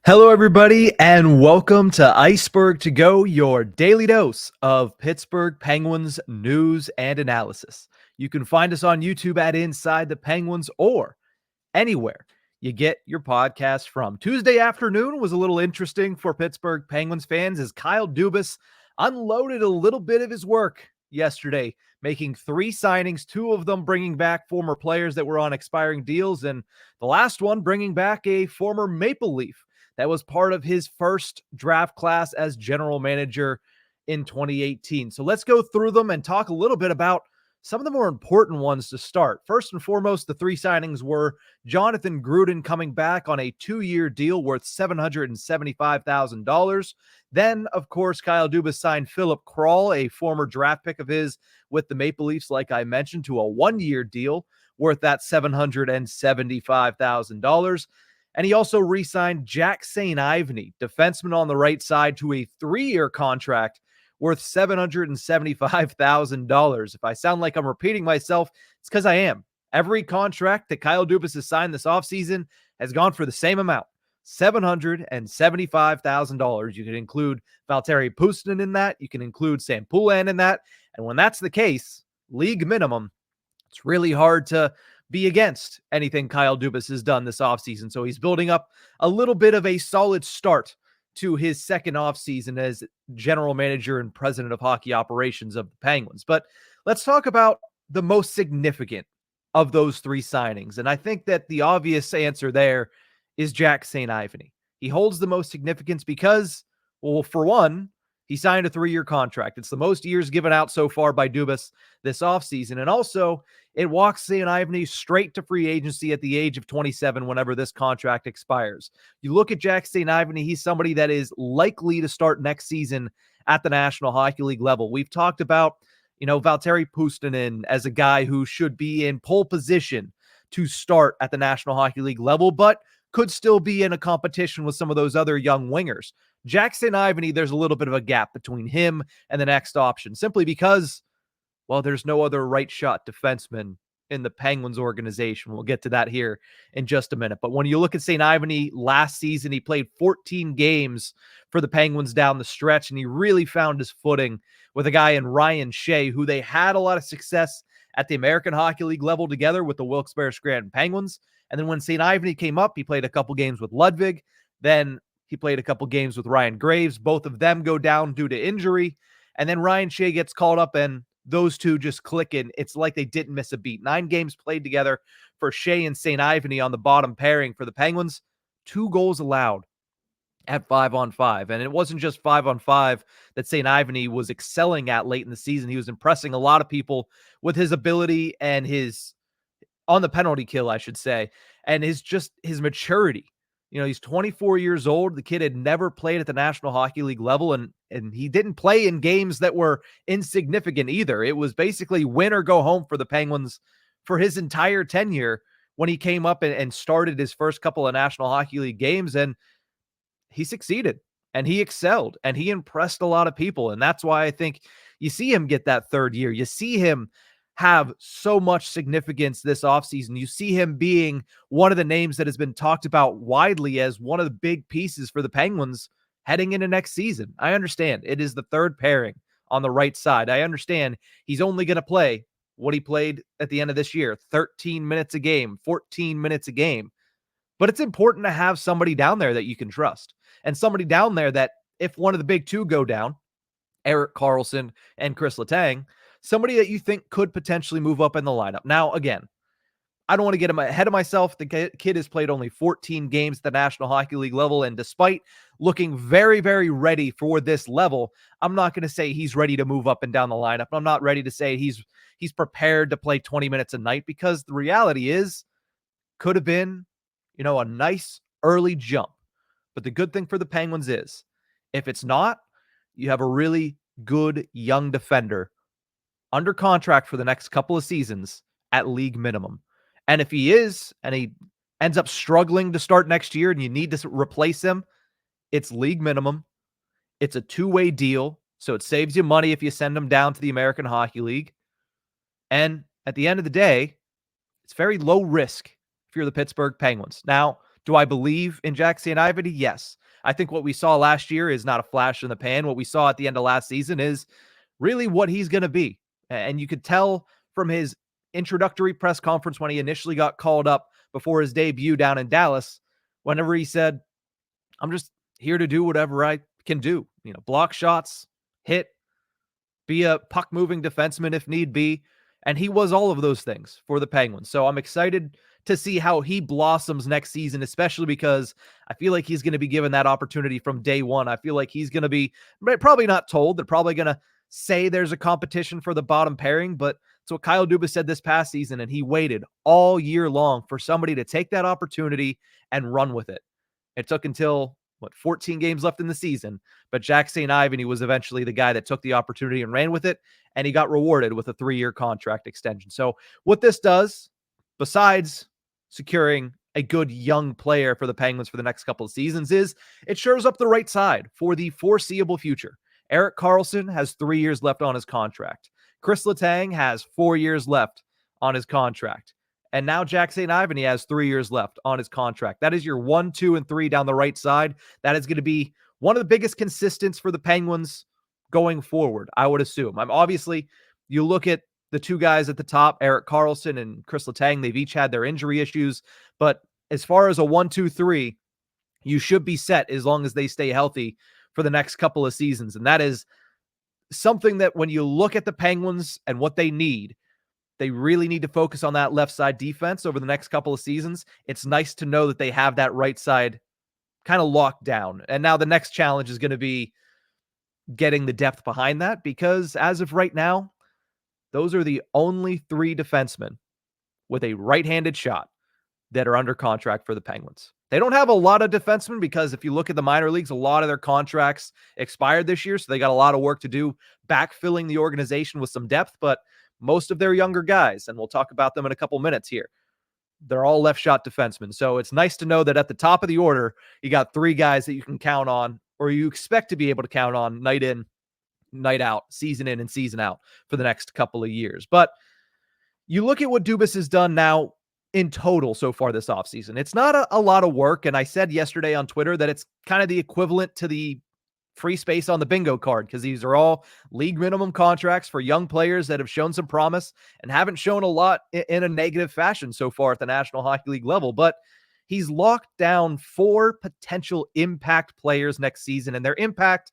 Hello, everybody, and welcome to Ice-Burgh To Go, your daily dose of Pittsburgh Penguins news and analysis. You can find us on YouTube at Inside the Penguins or anywhere you get your podcast from. Tuesday afternoon was a little interesting for Pittsburgh Penguins fans as Kyle Dubas unloaded a little bit of his work yesterday, making 3 signings, 2 of them bringing back former players that were on expiring deals, and the last one bringing back a former Maple Leaf that was part of his first draft class as general manager in 2018. So let's go through them and talk a little bit about some of the more important ones to start. First and foremost, the 3 signings were Jonathan Gruden coming back on a 2-year deal worth $775,000. Then, of course, Kyle Dubas signed Philip Kral, a former draft pick of his with the Maple Leafs, like I mentioned, to a 1-year deal worth that $775,000. And he also re-signed Jack St. Ivany, defenseman on the right side, to a 3-year contract worth $775,000. If I sound like I'm repeating myself, it's because I am. Every contract that Kyle Dubas has signed this offseason has gone for the same amount, $775,000. You can include Valtteri Puustinen in that. You can include Sam Poulin in that. And when that's the case, league minimum, it's really hard to be against anything Kyle Dubas has done this offseason. So he's building up a little bit of a solid start to his second offseason as general manager and president of hockey operations of the Penguins. But let's talk about the most significant of those 3 signings. And I think that the obvious answer there is Jack St. Ivany. He holds the most significance because, well, for one, he signed a 3-year contract. It's the most years given out so far by Dubas this offseason. And also, it walks St. Ivany straight to free agency at the age of 27 whenever this contract expires. You look at Jack St. Ivany, he's somebody that is likely to start next season at the National Hockey League level. We've talked about, Valtteri Puustinen as a guy who should be in pole position to start at the National Hockey League level, but could still be in a competition with some of those other young wingers. Jack St. Ivany, there's a little bit of a gap between him and the next option, simply because, well, there's no other right shot defenseman in the Penguins organization. We'll get to that here in just a minute. But when you look at St. Ivany last season, he played 14 games for the Penguins down the stretch, and he really found his footing with a guy in Ryan Shea, who they had a lot of success at the American Hockey League level together with the Wilkes-Barre Scranton Penguins. And then when St. Ivany came up, he played a couple games with Ludwig. Then he played a couple games with Ryan Graves. Both of them go down due to injury. And then Ryan Shea gets called up, and those two just click in. It's like they didn't miss a beat. 9 games played together for Shea and St. Ivany on the bottom pairing for the Penguins. 2 goals allowed at 5-on-5. And it wasn't just 5-on-5 that St. Ivany was excelling at late in the season. He was impressing a lot of people with his ability and his on the penalty kill, I should say, and his maturity. He's 24 years old. The kid had never played at the National Hockey League level, and he didn't play in games that were insignificant either. It was basically win or go home for the Penguins for his entire tenure when he came up and started his first couple of National Hockey League games, and he succeeded, and he excelled, and he impressed a lot of people, and that's why I think you see him get that 3rd year. You see him have so much significance this offseason. You see him being one of the names that has been talked about widely as one of the big pieces for the Penguins heading into next season. I understand it is the 3rd pairing on the right side. I understand he's only going to play what he played at the end of this year, 13 minutes a game, 14 minutes a game. But it's important to have somebody down there that you can trust, and somebody down there that if one of the big 2 go down, Erik Karlsson and Chris Letang, somebody that you think could potentially move up in the lineup. Now, again, I don't want to get ahead of myself. The kid has played only 14 games at the National Hockey League level, and despite looking very, very ready for this level, I'm not going to say he's ready to move up and down the lineup. I'm not ready to say he's prepared to play 20 minutes a night, because the reality is, could have been, a nice early jump. But the good thing for the Penguins is, if it's not, you have a really good young defender under contract for the next couple of seasons at league minimum. And if he is, and he ends up struggling to start next year and you need to replace him, it's league minimum. It's a 2-way deal, so it saves you money if you send him down to the American Hockey League. And at the end of the day, it's very low risk if you're the Pittsburgh Penguins. Now, Do I believe in Jackson Ivany? Yes. I think what we saw last year is not a flash in the pan. What we saw at the end of last season is really what he's going to be. And you could tell from his introductory press conference when he initially got called up before his debut down in Dallas, whenever he said, I'm just here to do whatever I can do. Block shots, hit, be a puck moving defenseman if need be. And he was all of those things for the Penguins. So I'm excited to see how he blossoms next season, especially because I feel like he's going to be given that opportunity from day one. I feel like he's going to be probably not told. They're probably going to say there's a competition for the bottom pairing, but it's what Kyle Dubas said this past season, and he waited all year long for somebody to take that opportunity and run with it. It took until 14 games left in the season, but Jack St. Ivany was eventually the guy that took the opportunity and ran with it, and he got rewarded with a 3-year contract extension. So what this does, besides securing a good young player for the Penguins for the next couple of seasons, is it shores up the right side for the foreseeable future. Erik Karlsson has 3 years left on his contract. Chris Letang has 4 years left on his contract. And now Jack St. Ivany has 3 years left on his contract. That is your 1, 2, and 3 down the right side. That is going to be one of the biggest consistents for the Penguins going forward, I would assume. Obviously, you look at the two guys at the top, Erik Karlsson and Chris Letang, they've each had their injury issues. But as far as a 1, 2, 3, you should be set as long as they stay healthy for the next couple of seasons. And that is something that when you look at the Penguins and what they need, they really need to focus on that left side defense over the next couple of seasons. It's nice to know that they have that right side kind of locked down. And now the next challenge is going to be getting the depth behind that, because as of right now, those are the only 3 defensemen with a right-handed shot that are under contract for the Penguins. They don't have a lot of defensemen because if you look at the minor leagues, a lot of their contracts expired this year, so they got a lot of work to do backfilling the organization with some depth, but most of their younger guys, and we'll talk about them in a couple minutes here, they're all left shot defensemen. So it's nice to know that at the top of the order, you got 3 guys that you can count on, or you expect to be able to count on night in, night out, season in and season out for the next couple of years. But you look at what Dubas has done now in total so far this offseason. It's not a lot of work. And I said yesterday on Twitter that it's kind of the equivalent to the free space on the bingo card, because these are all league minimum contracts for young players that have shown some promise and haven't shown a lot in a negative fashion so far at the National Hockey League level. But he's locked down 4 potential impact players next season, and their impact,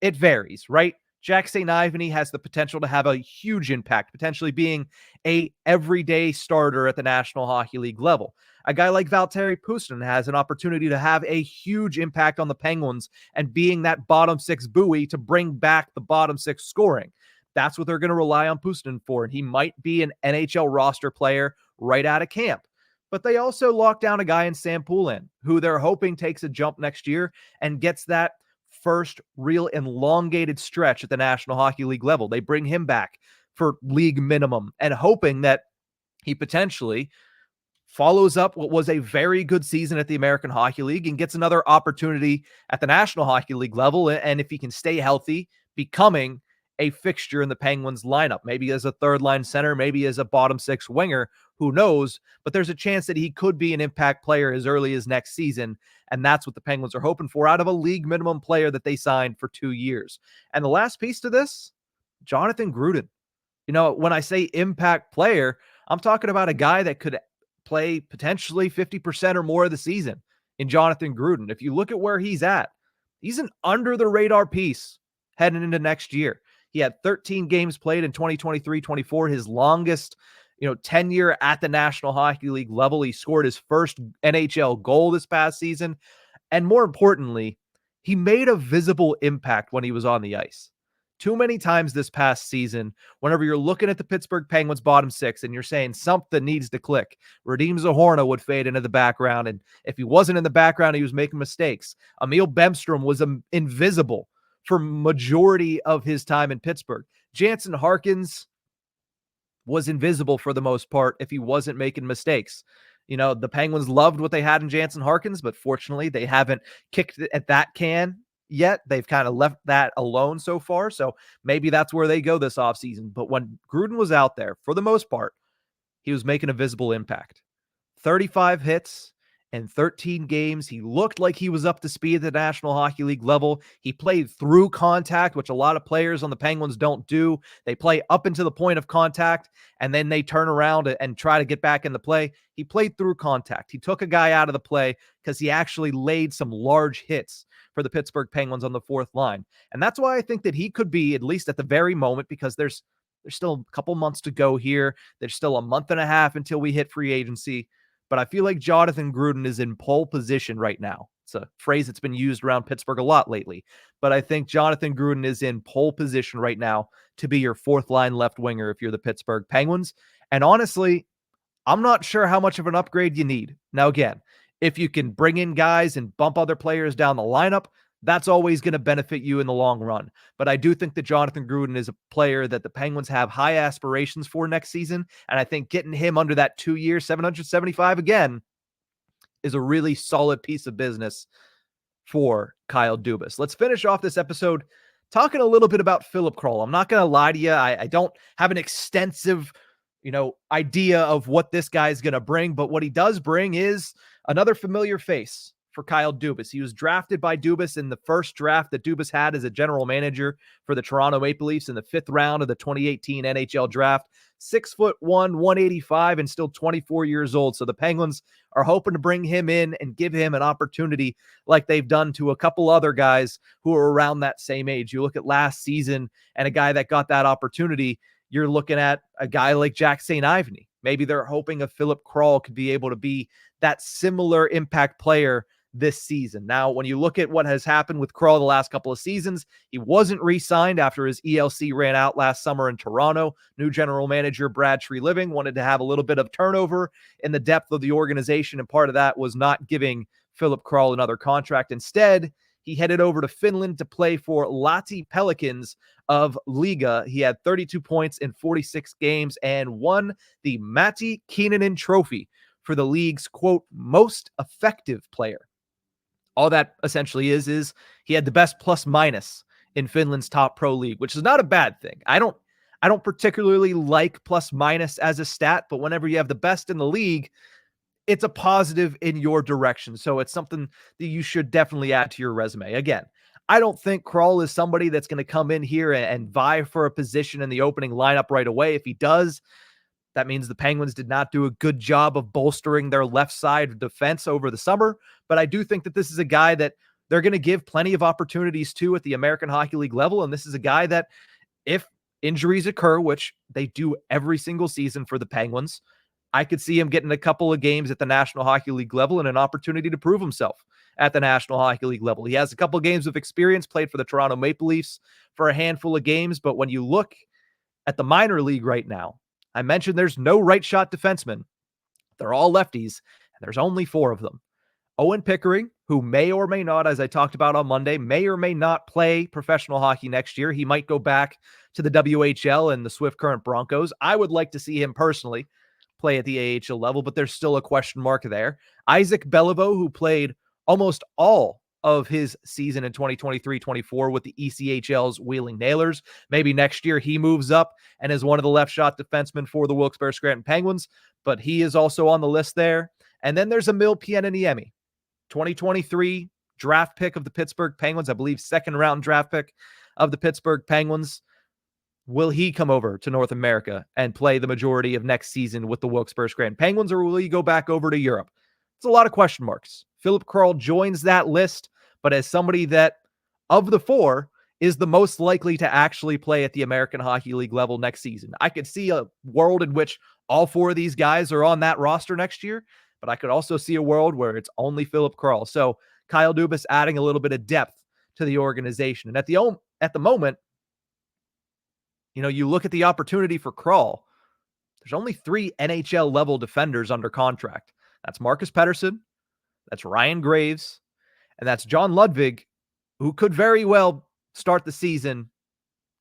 it varies, right? Jack St. Ivany has the potential to have a huge impact, potentially being a everyday starter at the National Hockey League level. A guy like Valtteri Puustinen has an opportunity to have a huge impact on the Penguins and being that bottom 6 buoy to bring back the bottom 6 scoring. That's what they're going to rely on Puustinen for, and he might be an NHL roster player right out of camp. But they also lock down a guy in Sam Poulin, who they're hoping takes a jump next year and gets that first real elongated stretch at the National Hockey League level. They bring him back for league minimum and hoping that he potentially follows up what was a very good season at the American Hockey League and gets another opportunity at the National Hockey League level. And if he can stay healthy, becoming a fixture in the Penguins lineup, maybe as a 3rd-line center, maybe as a bottom 6 winger, who knows? But there's a chance that he could be an impact player as early as next season. And that's what the Penguins are hoping for out of a league minimum player that they signed for 2 years. And the last piece to this, Jonathan Gruden. When I say impact player, I'm talking about a guy that could play potentially 50% or more of the season in Jonathan Gruden. If you look at where he's at, he's an under-the-radar piece heading into next year. He had 13 games played in 2023-24, his longest tenure at the National Hockey League level. He scored his first NHL goal this past season. And more importantly, he made a visible impact when he was on the ice. Too many times this past season, whenever you're looking at the Pittsburgh Penguins bottom 6 and you're saying something needs to click, Radim Zohorna would fade into the background. And if he wasn't in the background, he was making mistakes. Emil Bemstrom was invisible for majority of his time in Pittsburgh. Jansen Harkins was invisible for the most part if he wasn't making mistakes. The Penguins loved what they had in Jansen Harkins, but fortunately they haven't kicked it at that can yet. They've kind of left that alone so far. So maybe that's where they go this offseason. But when Gruden was out there, for the most part, he was making a visible impact. 35 hits in 13 games. He looked like he was up to speed at the National Hockey League level. He played through contact, which a lot of players on the Penguins don't do. They play up into the point of contact, and then they turn around and try to get back in the play. He played through contact. He took a guy out of the play because he actually laid some large hits for the Pittsburgh Penguins on the fourth line. And that's why I think that he could be, at least at the very moment, because there's still a couple months to go here. There's still a month and a half until we hit free agency. But I feel like Jonathan Gruden is in pole position right now. It's a phrase that's been used around Pittsburgh a lot lately. But I think Jonathan Gruden is in pole position right now to be your fourth line left winger if you're the Pittsburgh Penguins. And honestly, I'm not sure how much of an upgrade you need. Now, again, if you can bring in guys and bump other players down the lineup, that's always going to benefit you in the long run. But I do think that Jonathan Gruden is a player that the Penguins have high aspirations for next season. And I think getting him under that 2-year, 775 again is a really solid piece of business for Kyle Dubas. Let's finish off this episode talking a little bit about Philip Kral. I'm not going to lie to you. I don't have an extensive idea of what this guy's going to bring, but what he does bring is another familiar face for Kyle Dubas. He was drafted by Dubas in the first draft that Dubas had as a general manager for the Toronto Maple Leafs in the 5th round of the 2018 NHL draft. 6'1", 185, and still 24 years old. So the Penguins are hoping to bring him in and give him an opportunity like they've done to a couple other guys who are around that same age. You look at last season and a guy that got that opportunity, you're looking at a guy like Jack St. Ivany. Maybe they're hoping a Philip Kral could be able to be that similar impact player this season. Now, when you look at what has happened with Kral the last couple of seasons, he wasn't re-signed after his ELC ran out last summer in Toronto. New general manager Brad Treliving wanted to have a little bit of turnover in the depth of the organization, and part of that was not giving Philip Kral another contract. Instead, he headed over to Finland to play for Lahti Pelicans of Liga. He had 32 points in 46 games and won the Matti Keenanen Trophy for the league's, quote, most effective player. All that essentially is he had the best plus minus in Finland's top pro league, which is not a bad thing. I don't particularly like plus minus as a stat, but whenever you have the best in the league, it's a positive in your direction. So it's something that you should definitely add to your resume. Again, I don't think Kral is somebody that's going to come in here and vie for a position in the opening lineup right away. If he does, that means the Penguins did not do a good job of bolstering their left side defense over the summer. But I do think that this is a guy that they're going to give plenty of opportunities to at the American Hockey League level. And this is a guy that, if injuries occur, which they do every single season for the Penguins, I could see him getting a couple of games at the National Hockey League level and an opportunity to prove himself at the National Hockey League level. He has a couple of games of experience, played for the Toronto Maple Leafs for a handful of games. But when you look at the minor league right now, I mentioned there's no right shot defensemen. They're all lefties, and there's only 4 of them. Owen Pickering, who may or may not, as I talked about on Monday, may or may not play professional hockey next year. He might go back to the WHL and the Swift Current Broncos. I would like to see him personally play at the AHL level, but there's still a question mark there. Isaac Beliveau, who played almost all of his season in 2023-24 with the ECHL's Wheeling Nailers. Maybe next year he moves up and is one of the left shot defensemen for the Wilkes-Barre Scranton Penguins, but he is also on the list there. And then there's Emil Pienaniemi, 2023 draft pick of the Pittsburgh Penguins, I believe 2nd round draft pick of the Pittsburgh Penguins. Will he come over to North America and play the majority of next season with the Wilkes-Barre Scranton Penguins, or will he go back over to Europe? It's a lot of question marks. Philip Kral joins that list, but as somebody that, of the 4, is the most likely to actually play at the American Hockey League level next season. I could see a world in which all 4 of these guys are on that roster next year, but I could also see a world where it's only Philip Kral. So Kyle Dubas adding a little bit of depth to the organization. And at the moment, you look at the opportunity for Kral, there's only 3 NHL level defenders under contract. That's Marcus Pettersson, that's Ryan Graves, and that's John Ludwig, who could very well start the season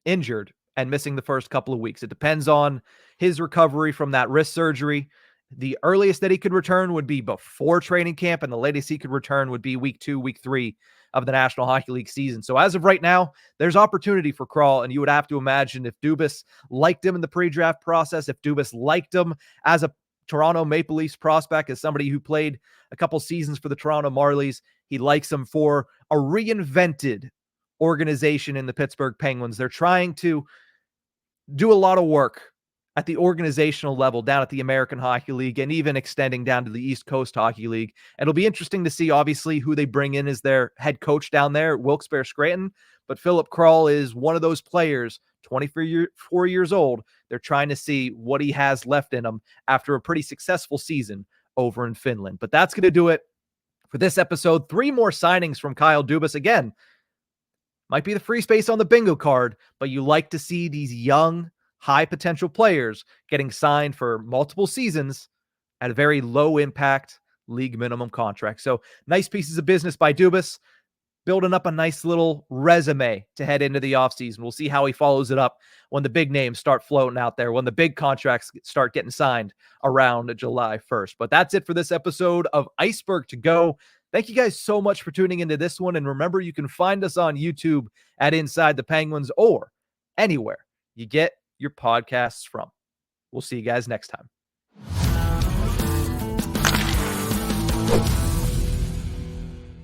injured and missing the first couple of weeks. It depends on his recovery from that wrist surgery. The earliest that he could return would be before training camp, and the latest he could return would be week 2, week 3 of the National Hockey League season. So as of right now, there's opportunity for Kral, and you would have to imagine if Dubas liked him in the pre-draft process, if Dubas liked him as a Toronto Maple Leafs prospect, as somebody who played a couple seasons for the Toronto Marlies. He likes him for a reinvented organization in the Pittsburgh Penguins. They're trying to do a lot of work at the organizational level down at the American Hockey League and even extending down to the East Coast Hockey League. It'll be interesting to see, obviously, who they bring in as their head coach down there at Wilkes-Barre Scranton. But Philip Kral is one of those players, 24 years old. They're trying to see what he has left in him after a pretty successful season over in Finland. But that's going to do it for this episode. 3 more signings from Kyle Dubas. Again, might be the free space on the bingo card, but you like to see these young, high potential players getting signed for multiple seasons at a very low impact league minimum contract. So nice pieces of business by Dubas, building up a nice little resume to head into the offseason. We'll see how he follows it up when the big names start floating out there, when the big contracts start getting signed around July 1st. But that's it for this episode of Ice-Burgh To Go. Thank you guys so much for tuning into this one. And remember, you can find us on YouTube at Inside the Penguins or anywhere you get your podcasts from. We'll see you guys next time.